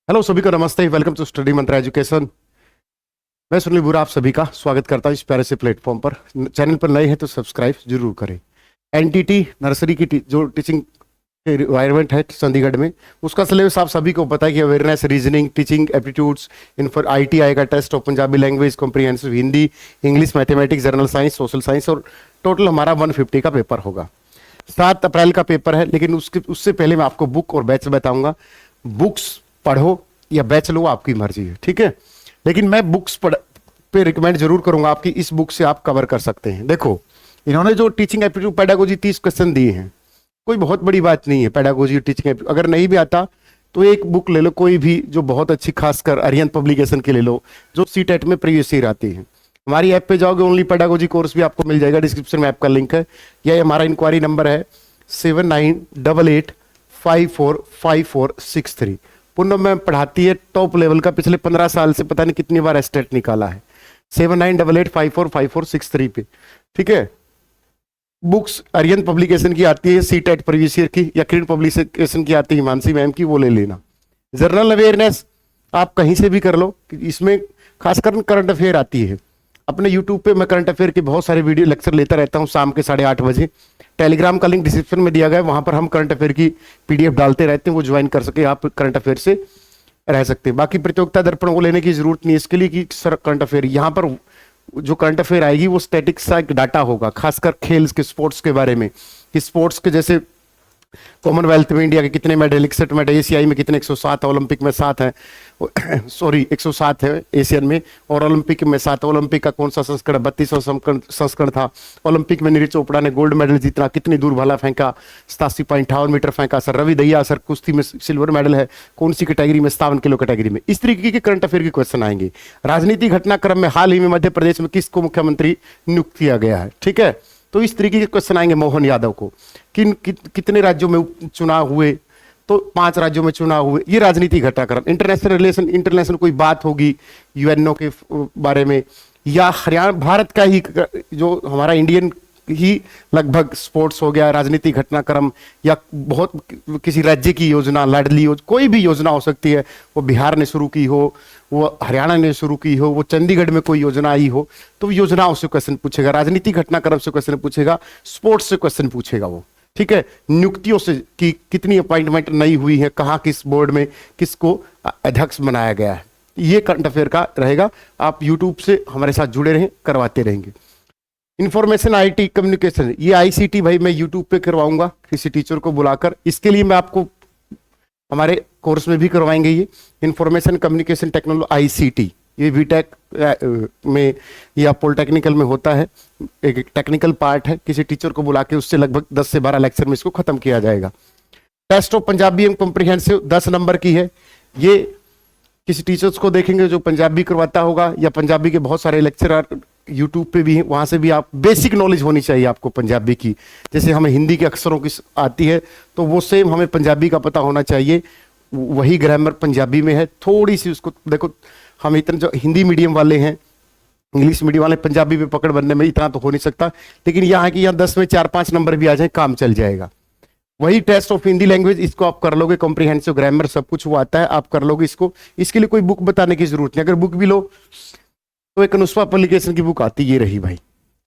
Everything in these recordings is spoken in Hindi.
हेलो सभी को नमस्ते। Welcome to study Mantra education. मैं सुनील बुरा आप सभी का स्वागत करता हूं इस प्यारे से प्लेटफॉर्म पर। चैनल पर नए हैं तो सब्सक्राइब जरूर करें। एनटीटी नर्सरी की जो टीचिंग रिक्वायरमेंट है चंडीगढ़ में, उसका सिलेबस आप सभी को पता है कि अवेयरनेस, रीजनिंग, टीचिंग एप्टीट्यूड्स, इनफॉर ITI का test of Punjabi language, comprehensive Hindi, English, mathematics, general science, social science, और टोटल हमारा 150 का पेपर होगा। 7 अप्रैल का पेपर है, लेकिन उससे पहले मैं आपको बुक और बैच बताऊंगा। बुक्स पढ़ो या बैच लो, आपकी मर्जी है, ठीक है। लेकिन मैं बुक्स पे रिकमेंड जरूर करूंगा आपकी। इस बुक से आप कवर कर सकते हैं। देखो, इन्होंने जो टीचिंग एप्टीट्यूड पेडागोजी 30 क्वेश्चन दिए हैं, कोई बहुत बड़ी बात नहीं है। पेडागोजी टीचिंग एप्टीट्यूड अगर नहीं भी आता तो एक बुक ले लो, कोई भी जो बहुत अच्छी, खासकर अरिहंत पब्लिकेशन की ले लो, जो CTET में प्रीवियस ईयर आती है। हमारी ऐप पे जाओगे, ओनली पेडागोजी कोर्स भी आपको मिल जाएगा। डिस्क्रिप्शन में ऐप का लिंक है। यह हमारा इंक्वायरी नंबर है 7988545463। पूनम मैम पढ़ाती है टॉप लेवल का, पिछले 15 साल से पता नहीं कितनी बार स्टेट निकाला है। 7988545463 पे, ठीक है। बुक्स अरिहंत पब्लिकेशन की आती है CTET प्रीवियस ईयर की, या किरण पब्लिकेशन की आती है हिमांशी मैम की, वो ले लेना। जनरल अवेयरनेस आप कहीं से भी कर लो, इसमें खासकर करंट अफेयर आती है। अपने यूट्यूब पे मैं करंट अफेयर के बहुत सारे वीडियो लेक्चर लेता रहता हूँ शाम के 8:30 बजे। टेलीग्राम का लिंक डिस्क्रिप्शन में दिया गया है, वहां पर हम करंट अफेयर की PDF डालते रहते हैं, वो ज्वाइन कर सके, आप करंट अफेयर से रह सकते हैं। बाकी प्रतियोगिता दर्पण वो लेने की जरूरत नहीं इसके लिए कि सर करंट अफेयर, यहाँ पर जो करंट अफेयर आएगी वो स्टैटिक सा एक डाटा होगा, खासकर खेल के, स्पोर्ट्स के बारे में, कि स्पोर्ट्स के जैसे कॉमनवेल्थ में इंडिया के कितने मेडल, 61 मेडल, एशियाई में कितने, 107 है, ओलंपिक में 7 है, सॉरी 107 है एशियन में, और ओलंपिक में 7। ओलंपिक का कौन सा संस्करण, 32वां संस्करण था। ओलंपिक में नीरज चोपड़ा ने गोल्ड मेडल जीतना, कितनी दूर भाला फेंका, 87.58 मीटर फेंका। सर रवि दहिया सर कुश्ती में सिल्वर मेडल है, कौन सी कैटेगरी में, 57 किलो कैटेगरी में। इस तरीके के करंट अफेयर के क्वेश्चन आएंगे। राजनीति घटनाक्रम में हाल ही में मध्य प्रदेश में किसको मुख्यमंत्री नियुक्त किया गया है, ठीक है। तो इस तरीके के क्वेश्चन आएंगे। मोहन यादव को कितने राज्यों में चुनाव हुए, तो 5 राज्यों में चुनाव हुए। ये राजनीति घटनाक्रम। इंटरनेशनल रिलेशन, इंटरनेशनल कोई बात होगी UNO के बारे में, या हरियाणा भारत का ही जो हमारा इंडियन ही लगभग स्पोर्ट्स हो गया, राजनीति घटनाक्रम, या बहुत किसी राज्य की योजना, लाडली योजना, कोई भी योजना हो सकती है। वो बिहार ने शुरू की हो, वो हरियाणा ने शुरू की हो, वो चंडीगढ़ में कोई योजना आई हो, तो योजनाओं से क्वेश्चन पूछेगा, राजनीति घटनाक्रम से क्वेश्चन पूछेगा, स्पोर्ट्स से क्वेश्चन पूछेगा वो, ठीक है। नियुक्तियों से कि कितनी अपॉइंटमेंट नई हुई है, कहाँ किस बोर्ड में किसको अध्यक्ष बनाया गया है, ये करंट अफेयर का रहेगा। आप यूट्यूब से हमारे साथ जुड़े रहें, करवाते रहेंगे। इंफॉर्मेशन IT कम्युनिकेशन, ये ICT भाई मैं यूट्यूब पे करवाऊंगा किसी टीचर को बुलाकर। इसके लिए मैं आपको हमारे कोर्स में भी करवाएंगे। ये इंफॉर्मेशन कम्युनिकेशन टेक्नोलॉजी ICT, ये BTech में या पॉलिटेक्निकल में होता है। एक टेक्निकल पार्ट है, किसी टीचर को बुला के उससे लगभग 10 से 12 लेक्चर में इसको खत्म किया जाएगा। Test of Punjabi and comprehensive 10 number की है। ये किसी टीचर्स को देखेंगे जो पंजाबी करवाता होगा, या पंजाबी के बहुत सारे लेक्चरर यूट्यूब पे भी हैं, वहां से भी आप बेसिक नॉलेज होनी चाहिए आपको पंजाबी की। जैसे हमें हिंदी के अक्षरों की आती है, तो वो सेम हमें पंजाबी का पता होना चाहिए। वही ग्रामर पंजाबी में है, थोड़ी सी उसको देखो। हम इतने जो हिंदी मीडियम वाले हैं, इंग्लिश मीडियम वाले, पंजाबी पे पकड़ बनने में इतना तो हो नहीं सकता, लेकिन यहाँ की यहाँ 10 में 4-5 नंबर भी आ जाए, काम चल जाएगा। वही टेस्ट ऑफ हिंदी लैंग्वेज, इसको आप कर लोगे, कॉम्प्रिहेंसिव ग्रामर सब कुछ वो आता है, आप कर लोगे इसको। इसके लिए कोई बुक बताने की जरूरत नहीं। अगर बुक भी लो तो एक अनुष्का पब्लिकेशन की बुक आती, ये रही भाई,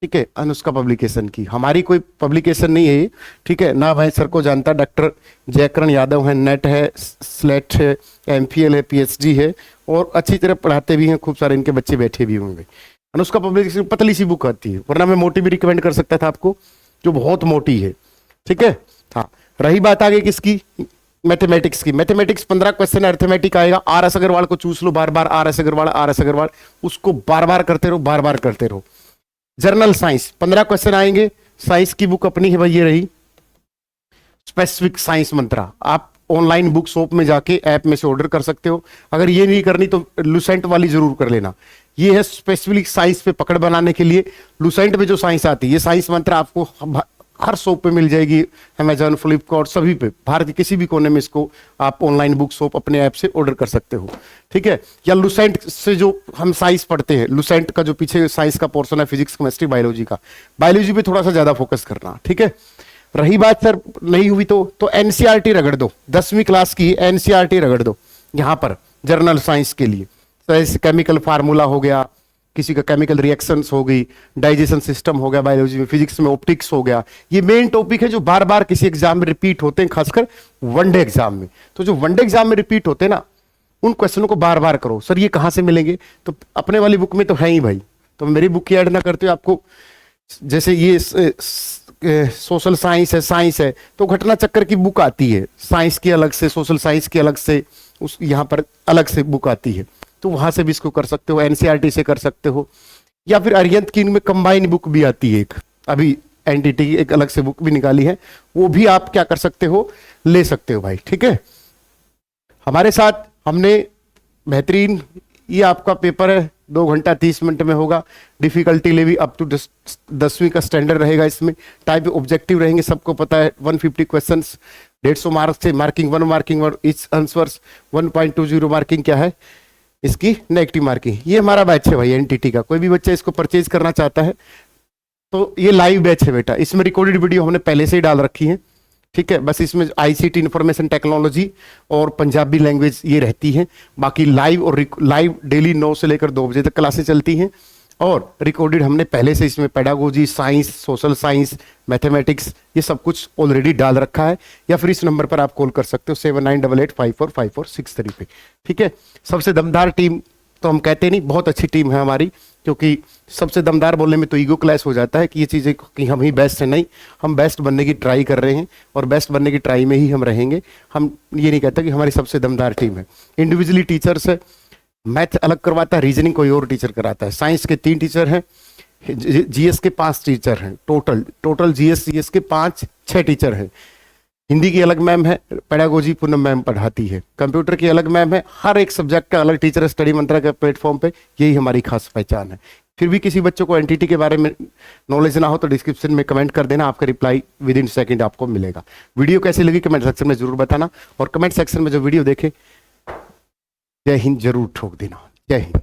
ठीक है, अनुष्का पब्लिकेशन की। हमारी कोई पब्लिकेशन नहीं है, ठीक है ना भाई। सर को जानता, डॉक्टर जयकरण यादव है, नेट है, स्लेट है, MPhil है, PhD है, और अच्छी तरह पढ़ाते भी हैं, खूब सारे इनके बच्चे बैठे भी होंगे। अनुष्का पब्लिकेशन पतली सी बुक आती है, वरना मैं मोटी भी रिकमेंड कर सकता था आपको, जो बहुत मोटी है, ठीक है। हाँ, रही बात आगे किसकी, मैथमेटिक्स की। मैथमेटिक्स 15 क्वेश्चन अर्थमेटिक आएगा। RS अग्रवाल को चूस लो बार बार, RS अग्रवाल, उसको बार बार करते रहो, बार बार करते रहो। जर्नल साइंस 15 क्वेश्चन आएंगे। साइंस की बुक अपनी है भाई, ये रही स्पेसिफिक साइंस मंत्रा। आप ऑनलाइन बुक शॉप में जाके ऐप में से ऑर्डर कर सकते हो। अगर ये नहीं करनी तो लुसेंट वाली जरूर कर लेना। ये है स्पेसिफिक साइंस पे पकड़ बनाने के लिए। लुसेंट में जो साइंस आती है, ये साइंस मंत्रा आपको हर शॉप पे मिल जाएगी, अमेजन, फ्लिपकार्ट, सभी पे, भारत के किसी भी कोने में इसको आप ऑनलाइन बुक शॉप अपने ऐप से ऑर्डर कर सकते हो, ठीक है। या लुसेंट से जो हम साइंस पढ़ते हैं, लुसेंट का जो पीछे साइंस का पोर्शन है, फिजिक्स, केमिस्ट्री, बायोलॉजी का, बायोलॉजी पे थोड़ा सा ज्यादा फोकस करना, ठीक है। रही बात सर नहीं हुई तो NCERT रगड़ दो, 10वीं क्लास की NCERT रगड़ दो। यहाँ पर जर्नल साइंस के लिए, जैसे केमिकल फार्मूला हो गया, किसी का केमिकल रिएक्शंस हो गई, डाइजेशन सिस्टम हो गया बायोलॉजी में, फिजिक्स में ऑप्टिक्स हो गया। ये मेन टॉपिक है जो बार बार किसी एग्जाम में रिपीट होते हैं, खासकर वनडे एग्जाम में। तो जो वनडे एग्जाम में रिपीट होते हैं ना, उन क्वेश्चनों को बार बार करो। सर ये कहाँ से मिलेंगे? तो अपने वाली बुक में तो है ही भाई, तो मेरी बुक की ऐड ना करते हो आपको। जैसे ये सोशल साइंस है तो घटना चक्कर की बुक आती है, साइंस की अलग से, सोशल साइंस की अलग से, उस यहाँ पर अलग से बुक आती है, तो वहां से भी इसको कर सकते हो, एनसीईआरटी से कर सकते हो, या फिर अरिहंत की इनमें कंबाइन बुक भी आती है एक, अभी एनटीटी की एक अलग से बुक भी निकाली है, वो भी आप क्या कर सकते हो, ले सकते हो भाई। ठीक है, हमारे साथ हमने बेहतरीन, ये आपका पेपर है 2 घंटा 30 मिनट में होगा, डिफिकल्टी लेवल अप टू 10वीं का स्टैंडर्ड रहेगा। इसमें टाइप ऑब्जेक्टिव रहेंगे, सबको पता है, 150 क्वेश्चंस, 150 मार्क्स से मार्किंग 1 मार्किंग और इच आंसर्स 1.20 मार्किंग क्या है इसकी, नेगेटिव मार्किंग। ये हमारा बैच है भाई एनटीटी का, कोई भी बच्चा इसको परचेज करना चाहता है तो ये लाइव बैच है बेटा, इसमें रिकॉर्डेड वीडियो हमने पहले से ही डाल रखी है। ठीक है, बस इसमें आईसीटी इंफॉर्मेशन टेक्नोलॉजी और पंजाबी लैंग्वेज ये रहती है, बाकी लाइव और लाइव डेली 9 से लेकर 2 बजे तक क्लासेस चलती हैं, और रिकॉर्डेड हमने पहले से इसमें pedagogy, science, social science, mathematics, ये सब कुछ ऑलरेडी डाल रखा है। या फिर इस नंबर पर आप कॉल कर सकते हो 7988545463 पे। ठीक है, सबसे दमदार टीम तो हम कहते नहीं, बहुत अच्छी टीम है हमारी, क्योंकि सबसे दमदार बोलने में तो ईगो क्लैश हो जाता है कि ये चीज़ें कि हम ही बेस्ट है, नहीं, हम बेस्ट बनने की ट्राई कर रहे हैं और बेस्ट बनने की ट्राई में ही हम रहेंगे। हम ये नहीं कहते कि हमारी सबसे दमदार टीम है। इंडिविजुअली टीचर्स है, मैथ अलग करवाता है, रीजनिंग कोई और टीचर कराता है, साइंस के 3 टीचर हैं, जीएस के 5 टीचर हैं, टोटल जीएस के 5-6 टीचर हैं, हिंदी की अलग मैम है, पेडागोजी पूनम मैम पढ़ाती है, कंप्यूटर की अलग मैम है, हर एक सब्जेक्ट का अलग टीचर है स्टडी मंत्रा के प्लेटफॉर्म पे, यही हमारी खास पहचान है। फिर भी किसी बच्चों को एनटीटी के बारे में नॉलेज ना हो तो डिस्क्रिप्शन में कमेंट कर देना, आपका रिप्लाई विद इन सेकंड आपको मिलेगा। वीडियो कैसी लगी कमेंट सेक्शन में जरूर बताना, और कमेंट सेक्शन में जो वीडियो देखे जय हिंद जरूर ठोक देना। जय हिंद।